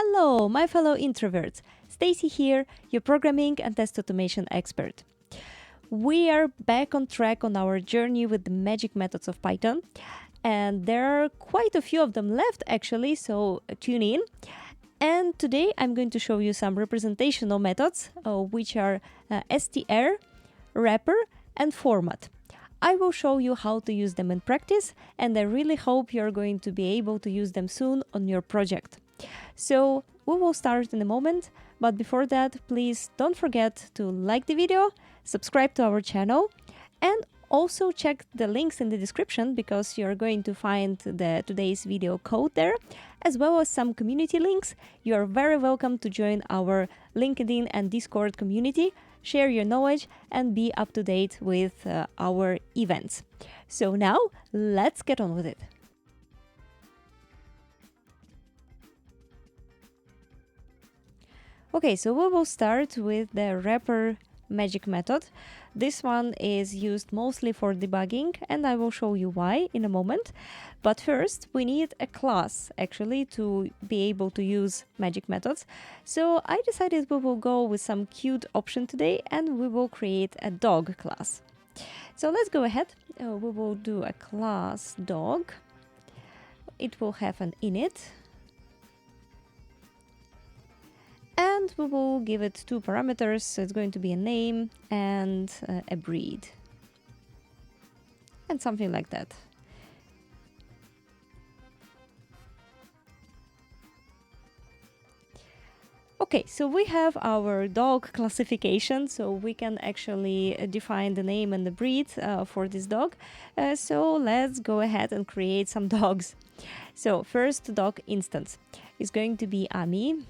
Hello, my fellow introverts. Stacy here, your programming and test automation expert. We are back on track on our journey with the magic methods of Python, and there are quite a few of them left actually, so tune in. And today I'm going to show you some representational methods, which are str, repr, and format. I will show you how to use them in practice, and I really hope you're going to be able to use them soon on your project. So we will start in a moment, but before that, please don't forget to like the video, subscribe to our channel, and also check the links in the description because you're going to find today's video code there, as well as some community links. You are very welcome to join our LinkedIn and Discord community, share your knowledge, and be up to date with our events. So now, let's get on with it. Okay, so we will start with the repr magic method. This one is used mostly for debugging, and I will show you why in a moment. But first, we need a class actually to be able to use magic methods. So I decided we will go with some cute option today, and we will create a dog class. So let's go ahead. We will do a class dog. It will have an init. And we will give it two parameters, so it's going to be a name and a breed. And something like that. Okay, so we have our dog classification, so we can actually define the name and the breed for this dog. So let's go ahead and create some dogs. So first dog instance is going to be Ami.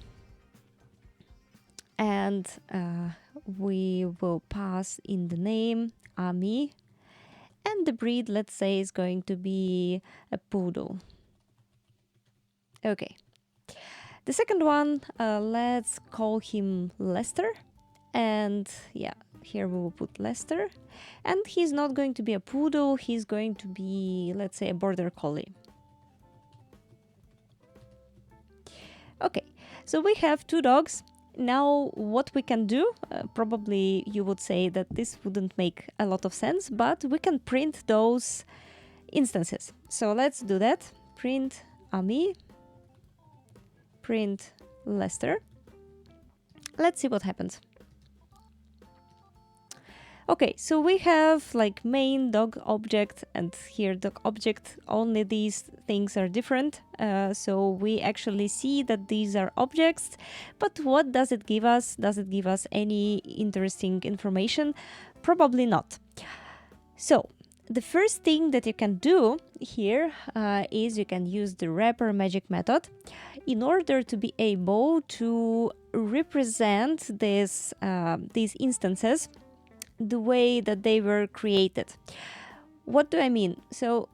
And we will pass in the name Ami, and the breed, let's say, is going to be a poodle. Okay. The second one, let's call him Lester, and yeah, here we will put Lester, and he's not going to be a poodle, he's going to be, let's say, a border collie. Okay, so we have two dogs. Now, what we can do, probably you would say that this wouldn't make a lot of sense, but we can print those instances. So let's do that. Print Ami, print Lester. Let's see what happens. Okay, so we have like main dog object and here dog object, only these things are different. So we actually see that these are objects, but what does it give us? Does it give us any interesting information? Probably not. So the first thing that you can do here is you can use the repr magic method in order to be able to represent these instances the way that they were created. What do I mean? So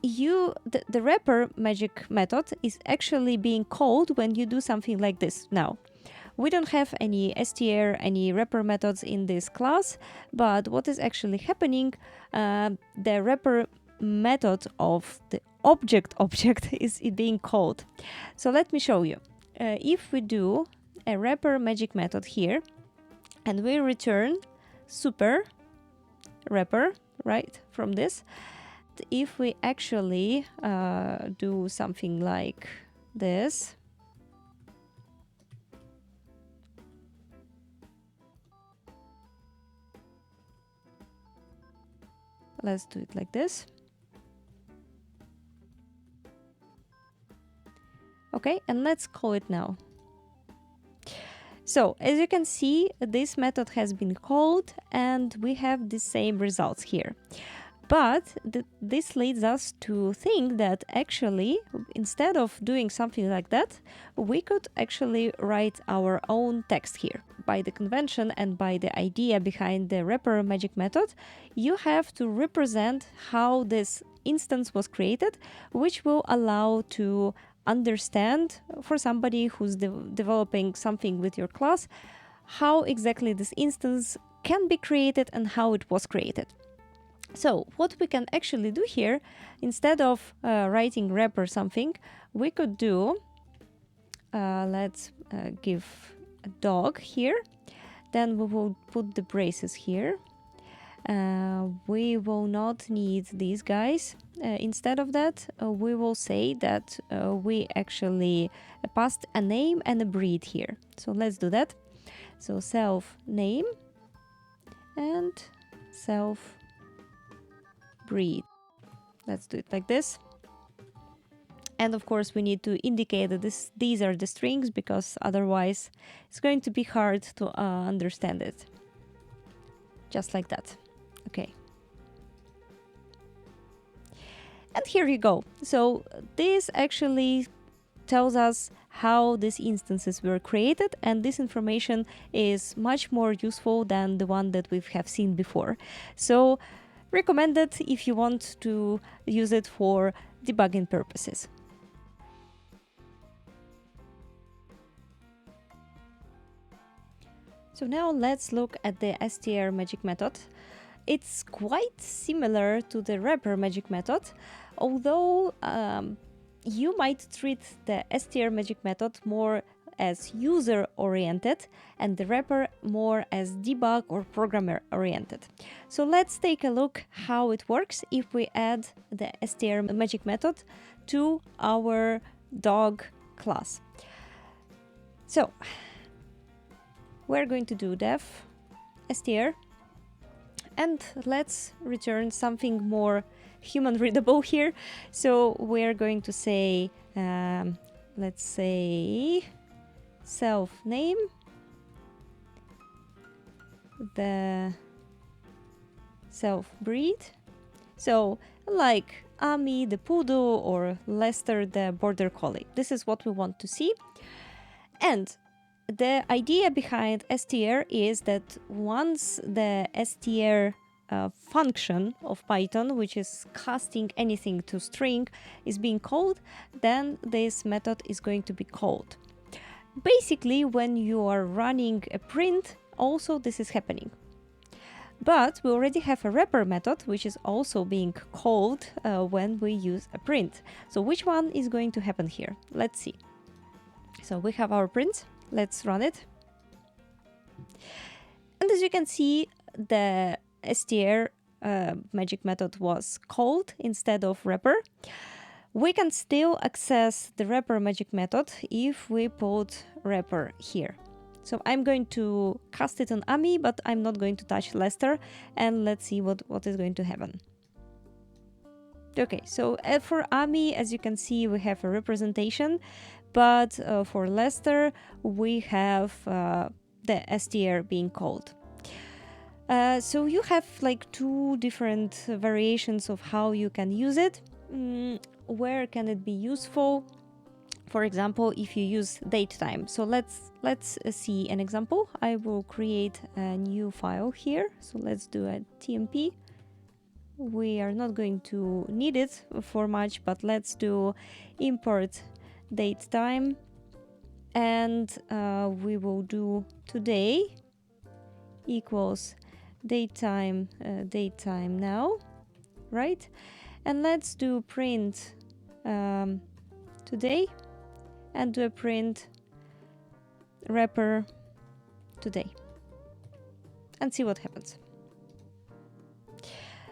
the repr magic method is actually being called when you do something like this. Now, we don't have any str, any repr methods in this class, but what is actually happening, the repr method of the object is being called. So let me show you. If we do a repr magic method here, and we return super repr, right, from this. If we actually do something like this, let's do it like this. Okay, and let's call it now. So, as you can see, this method has been called and we have the same results here. But this leads us to think that actually, instead of doing something like that, we could actually write our own text here. By the convention and by the idea behind the repr magic method, you have to represent how this instance was created, which will allow to understand for somebody who's developing something with your class, how exactly this instance can be created and how it was created. So what we can actually do here, instead of writing repr something, we could do let's give a dog here. Then we will put the braces here. We will not need these guys. Instead of that, we will say that we actually passed a name and a breed here. So let's do that. So self name and self breed. Let's do it like this. And of course, we need to indicate that these are the strings, because otherwise it's going to be hard to understand it. Just like that. Okay. And here you go. So this actually tells us how these instances were created, and this information is much more useful than the one that we have seen before. So recommended if you want to use it for debugging purposes. So now let's look at the str magic method. It's quite similar to the repr magic method, although you might treat the str magic method more as user-oriented and the repr more as debug or programmer-oriented. So let's take a look how it works if we add the str magic method to our dog class. So we're going to do def str, and let's return something more human readable here. So we're going to say, let's say self name, the self breed. So like Ami the poodle or Lester the border collie. This is what we want to see. And the idea behind str is that once the str function of Python, which is casting anything to string, is being called, then this method is going to be called. Basically, when you are running a print, also this is happening. But we already have a repr method, which is also being called when we use a print. So which one is going to happen here? Let's see. So we have our print. Let's run it. And as you can see, the str magic method was called instead of repr. We can still access the repr magic method if we put repr here. So I'm going to cast it on Ami, but I'm not going to touch Lester, and let's see what is going to happen. Okay, so for Ami, as you can see, we have a representation, but for Lester, we have the str being called. So you have like two different variations of how you can use it. Where can it be useful? For example, if you use datetime. So let's see an example. I will create a new file here. So let's do a tmp. We are not going to need it for much, but let's do import datetime, and we will do today equals datetime now, right? And let's do print today, and do a print repr today, and see what happens.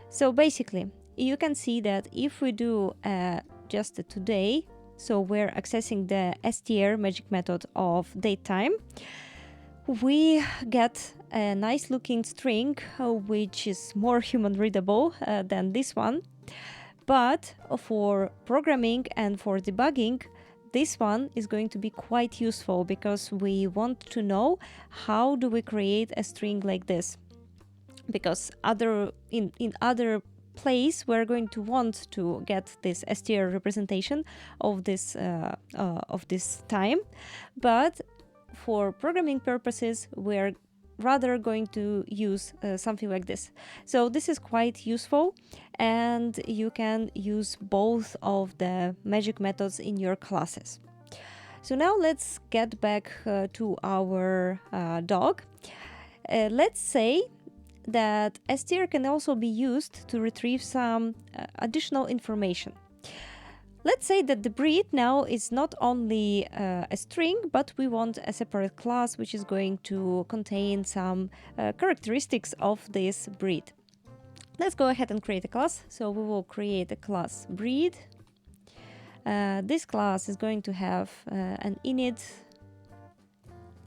So basically, you can see that if we do just a today, so we're accessing the str magic method of datetime, we get a nice looking string, which is more human readable than this one. But for programming and for debugging, this one is going to be quite useful, because we want to know how do we create a string like this. Because in other place, we're going to want to get this str representation of this time, but for programming purposes, we're rather going to use something like this. So this is quite useful, and you can use both of the magic methods in your classes. So now let's get back to our dog. Let's say that str can also be used to retrieve some additional information. Let's say that the breed now is not only a string, but we want a separate class which is going to contain some characteristics of this breed. Let's go ahead and create a class. So we will create a class breed. This class is going to have an init,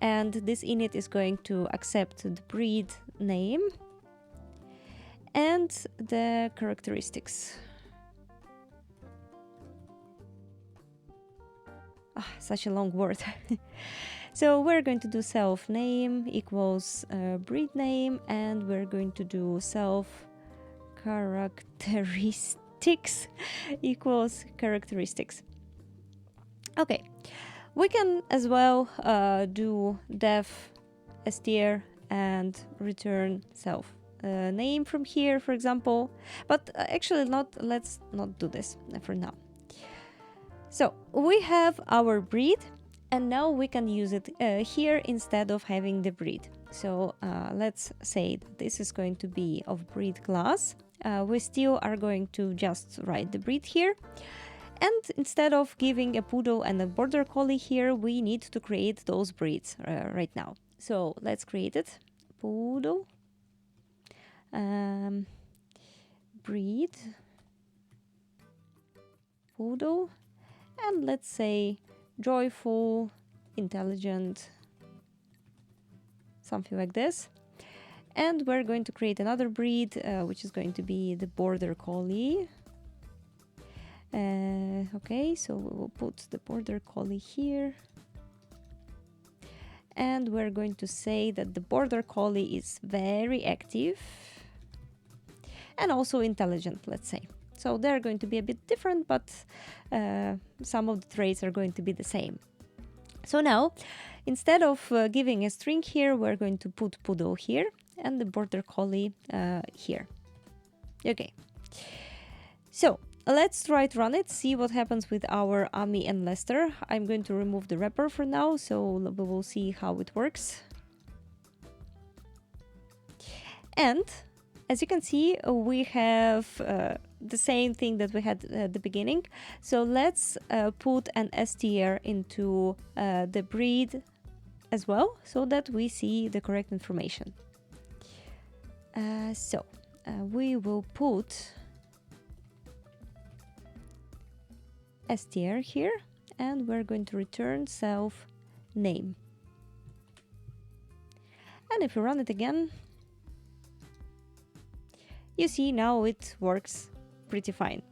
and this init is going to accept the breed name and the characteristics. Such a long word. So we're going to do self name equals breed name, and we're going to do self characteristics equals characteristics. Okay, we can as well do def str and return self name from here, for example, but actually let's not do this for now. So we have our breed, and now we can use it here instead of having the breed. So let's say that this is going to be of breed class. We still are going to just write the breed here. And instead of giving a poodle and a border collie here, we need to create those breeds right now. So let's create it. Poodle. Breed. Poodle. And let's say joyful, intelligent, something like this. And we're going to create another breed, which is going to be the border collie. Okay, so we will put the border collie here. And we're going to say that the border collie is very active and also intelligent, let's say. So they're going to be a bit different, but some of the traits are going to be the same. So now, instead of giving a string here, we're going to put poodle here and the border collie here. Okay. So let's try to run it, see what happens with our Ami and Lester. I'm going to remove the repr for now, so we will see how it works. And as you can see, we have the same thing that we had at the beginning. So let's put an str into the breed as well, so that we see the correct information. We will put str here, and we're going to return self name. And if we run it again, you see now it works pretty fine.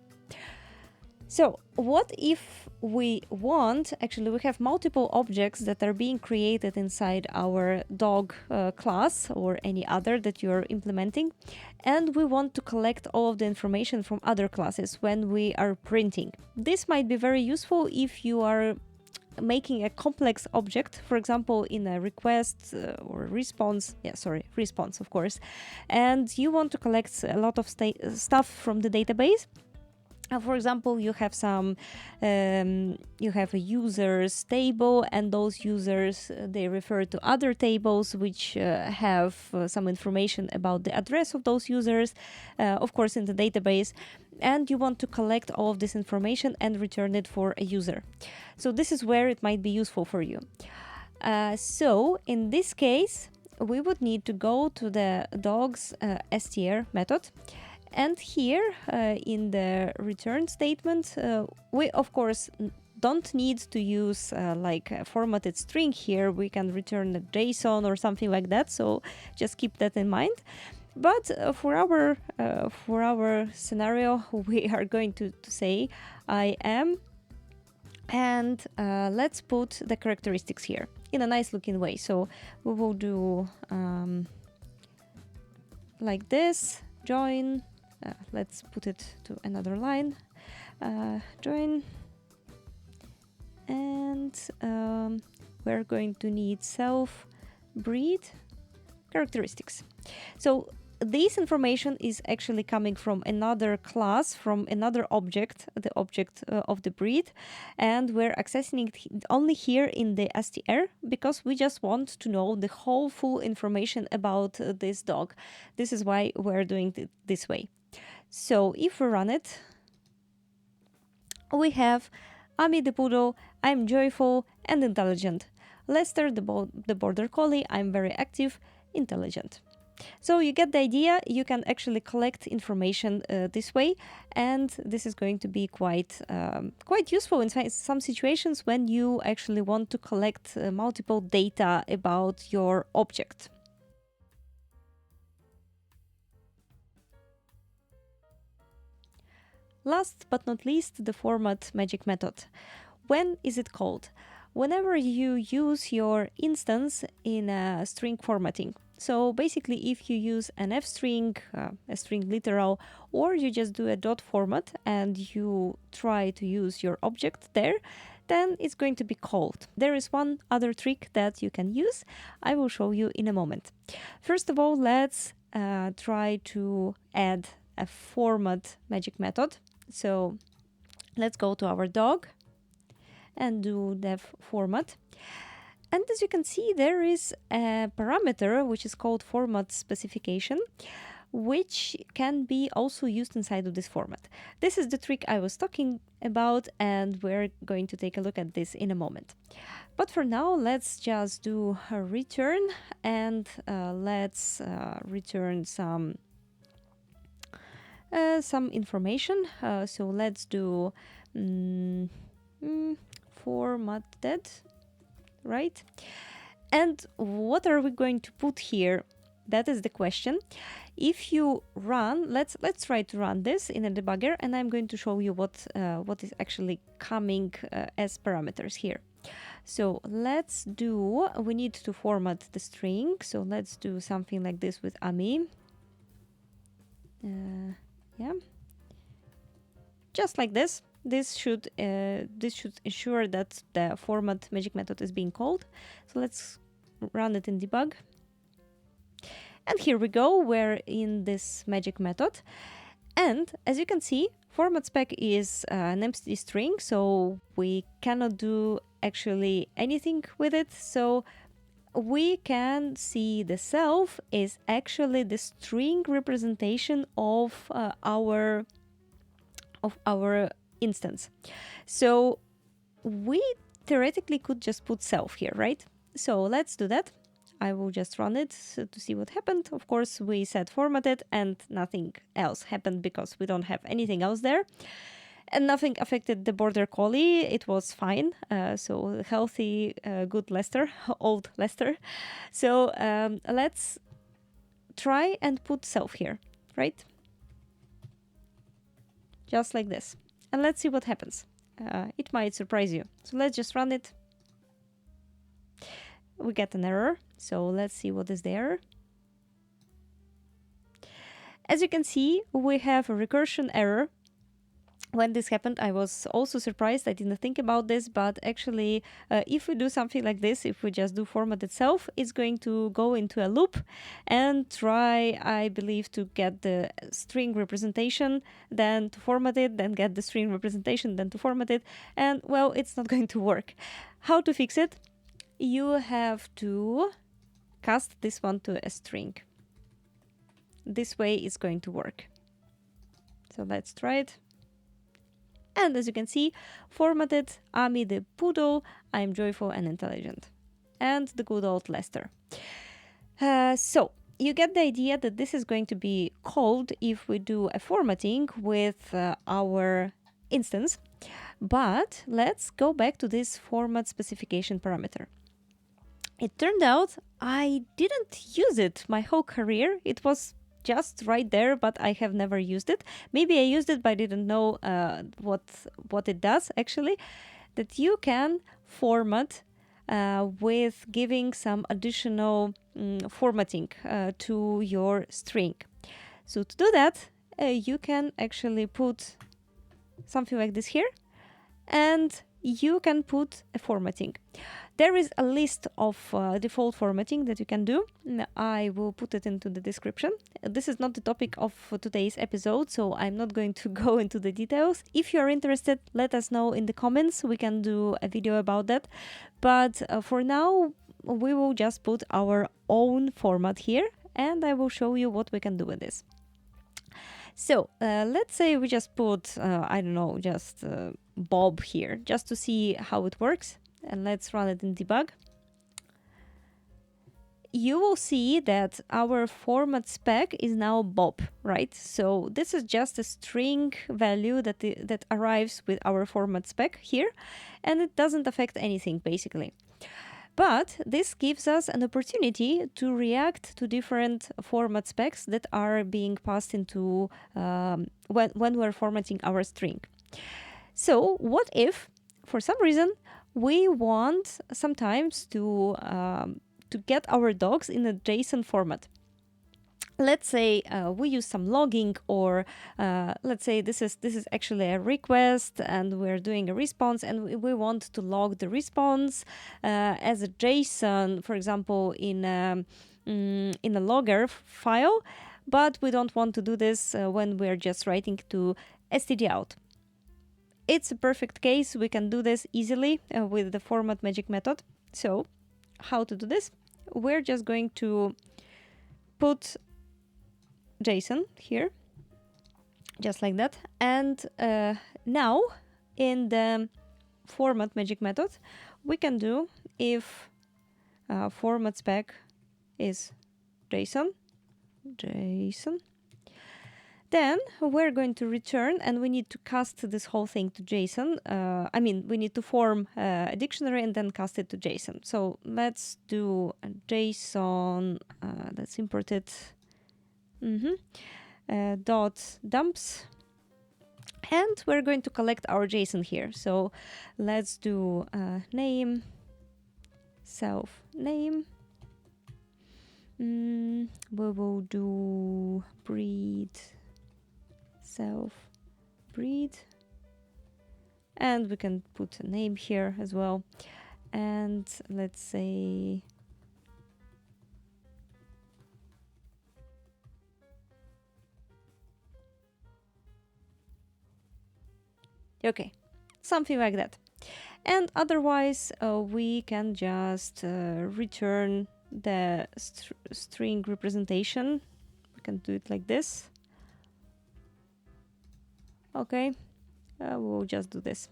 So what if we want, actually we have multiple objects that are being created inside our dog class or any other that you're implementing, and we want to collect all of the information from other classes when we are printing. This might be very useful if you are making a complex object, for example, in a request or response, response, of course, and you want to collect a lot of stuff from the database. For example, you have you have a users table, and those users, they refer to other tables which have some information about the address of those users, of course, in the database. And you want to collect all of this information and return it for a user. So this is where it might be useful for you. So in this case, we would need to go to the dogs str method. And here in the return statement, we of course don't need to use like a formatted string here. We can return a JSON or something like that. So just keep that in mind. But for our scenario, we are going to say I am, and let's put the characteristics here in a nice looking way. So we will do like this, join. Let's put it to another line, join, and we're going to need self breed characteristics. So this information is actually coming from another class, from another object, the object of the breed, and we're accessing it only here in the str because we just want to know the whole full information about this dog. This is why we're doing it this way. So if we run it, we have Ami the poodle, I'm joyful and intelligent. Lester the border collie, I'm very active, intelligent. So you get the idea. You can actually collect information this way, and this is going to be quite useful in some situations when you actually want to collect multiple data about your object. Last but not least, the format magic method. When is it called? Whenever you use your instance in a string formatting. So basically, if you use an f string, a string literal, or you just do a dot format and you try to use your object there, then it's going to be called. There is one other trick that you can use. I will show you in a moment. First of all, let's try to add a format magic method. So let's go to our dog and do dev format. And as you can see, there is a parameter which is called format specification, which can be also used inside of this format. This is the trick I was talking about, and we're going to take a look at this in a moment. But for now, let's just do a return, and let's return some information. So let's do formatted, right? And what are we going to put here? That is the question. If you run, let's try to run this in a debugger, and I'm going to show you what is actually coming as parameters here. So we need to format the string. So let's do something like this with Ami. Yeah, just like this. This should ensure that the format magic method is being called. So let's run it in debug. And here we go, we're in this magic method. And as you can see, format spec is an empty string, so we cannot do actually anything with it. So we can see the self is actually the string representation of our instance. So we theoretically could just put self here, right? So let's do that. I will just run it to see what happened. Of course, we said formatted and nothing else happened because we don't have anything else there. And nothing affected the border collie. It was fine. So healthy, good Lester, old Lester. So let's try and put self here, right? Just like this. And let's see what happens. It might surprise you. So let's just run it. We get an error. So let's see what is the error. As you can see, we have a recursion error. When this happened, I was also surprised. I didn't think about this, but actually, if we do something like this, if we just do format itself, it's going to go into a loop and try, I believe, to get the string representation, then to format it, then get the string representation, then to format it. And well, it's not going to work. How to fix it? You have to cast this one to a string. This way it's going to work. So let's try it. And as you can see, formatted, Ami the poodle, I'm joyful and intelligent. And the good old Lester. So you get the idea that this is going to be called if we do a formatting with our instance. But let's go back to this format specification parameter. It turned out I didn't use it my whole career. It was just right there, but I have never used it. Maybe I used it, but I didn't know what it does actually. That you can format with giving some additional formatting to your string. So to do that, you can actually put something like this here, and you can put a formatting. There is a list of default formatting that you can do. I will put it into the description. This is not the topic of today's episode, so I'm not going to go into the details. If you're interested, let us know in the comments. We can do a video about that. But for now, we will just put our own format here, and I will show you what we can do with this. So let's say we just put, I don't know, just Bob here, just to see how it works. And let's run it in debug. You will see that our format spec is now Bob, right? So this is just a string value that arrives with our format spec here, and it doesn't affect anything basically. But this gives us an opportunity to react to different format specs that are being passed into when we're formatting our string. So what if, for some reason, we want sometimes to get our dogs in a JSON format? Let's say we use some logging, or let's say this is actually a request and we're doing a response, and we want to log the response as a JSON, for example, in a logger file, but we don't want to do this when we're just writing to stdout. It's a perfect case. We can do this easily with the format magic method. So how to do this? We're just going to put JSON here, just like that. And now in the format magic method, we can do if format spec is JSON, then we're going to return, and we need to cast this whole thing to JSON. We need to form a dictionary and then cast it to JSON. So let's do a JSON, let's import it, dot dumps, and we're going to collect our JSON here. So let's do name, self name. We will do breed, self breed, and we can put a name here as well. And let's say okay, something like that. And otherwise we can just return the string representation. We can do it like this. Okay, we'll just do this.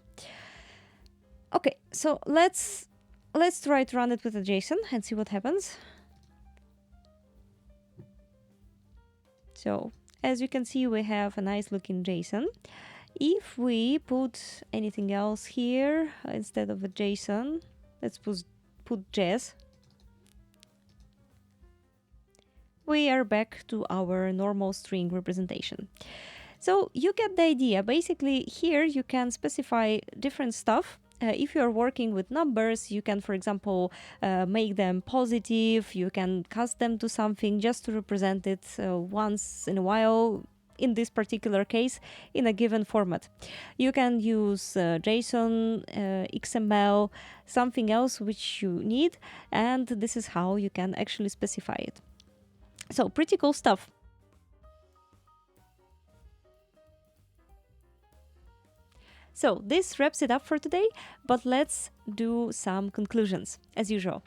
Okay, so let's try to run it with a JSON and see what happens. So as you can see, we have a nice looking JSON. If we put anything else here instead of a JSON, let's put JS. We are back to our normal string representation. So you get the idea. Basically, here you can specify different stuff. If you're working with numbers, you can, for example, make them positive. You can cast them to something just to represent it once in a while. In this particular case, in a given format. You can use JSON, XML, something else which you need, and this is how you can actually specify it. So pretty cool stuff. So this wraps it up for today, but let's do some conclusions, as usual.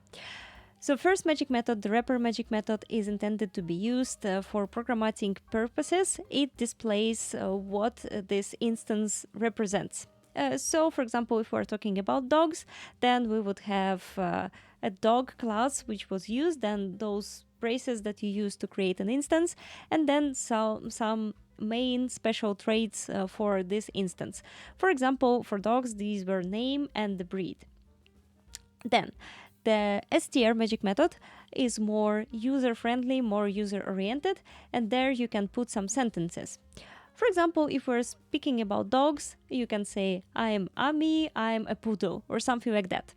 So first magic method, the repr magic method, is intended to be used for programmatic purposes. It displays what this instance represents. So for example, if we're talking about dogs, then we would have a dog class which was used, and those braces that you use to create an instance, and then some main special traits for this instance. For example, for dogs, these were name and the breed. Then the str magic method is more user-friendly, more user-oriented, and there you can put some sentences. For example, if we're speaking about dogs, you can say, I'm Ami, I'm a poodle, or something like that.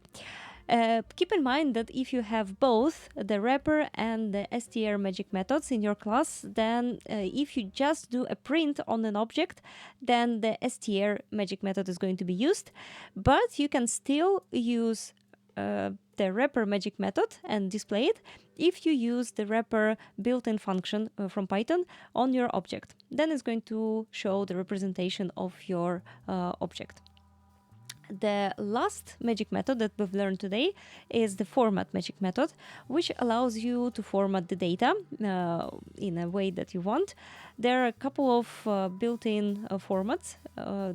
Keep in mind that if you have both the repr and the str magic methods in your class, then if you just do a print on an object, then the str magic method is going to be used, but you can still use the repr magic method and display it if you use the repr built-in function from Python on your object. Then it's going to show the representation of your object. The last magic method that we've learned today is the format magic method, which allows you to format the data in a way that you want. There are a couple of built-in formats.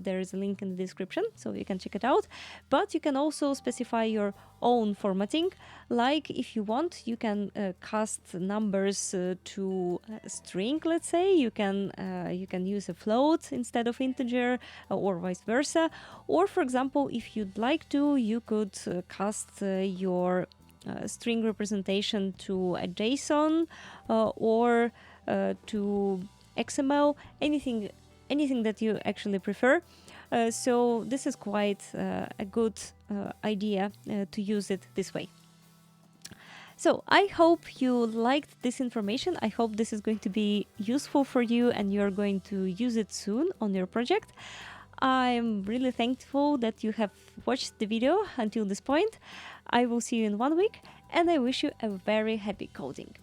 There is a link in the description, so you can check it out. But you can also specify your own formatting. Like if you want, you can cast numbers to a string, let's say. You can use a float instead of integer, or vice versa. Or for example, if you'd like to, you could cast your string representation to a JSON or to XML, anything that you actually prefer. So this is quite a good idea to use it this way. So I hope you liked this information. I hope this is going to be useful for you and you're going to use it soon on your project. I'm really thankful that you have watched the video until this point. I will see you in 1 week and I wish you a very happy coding.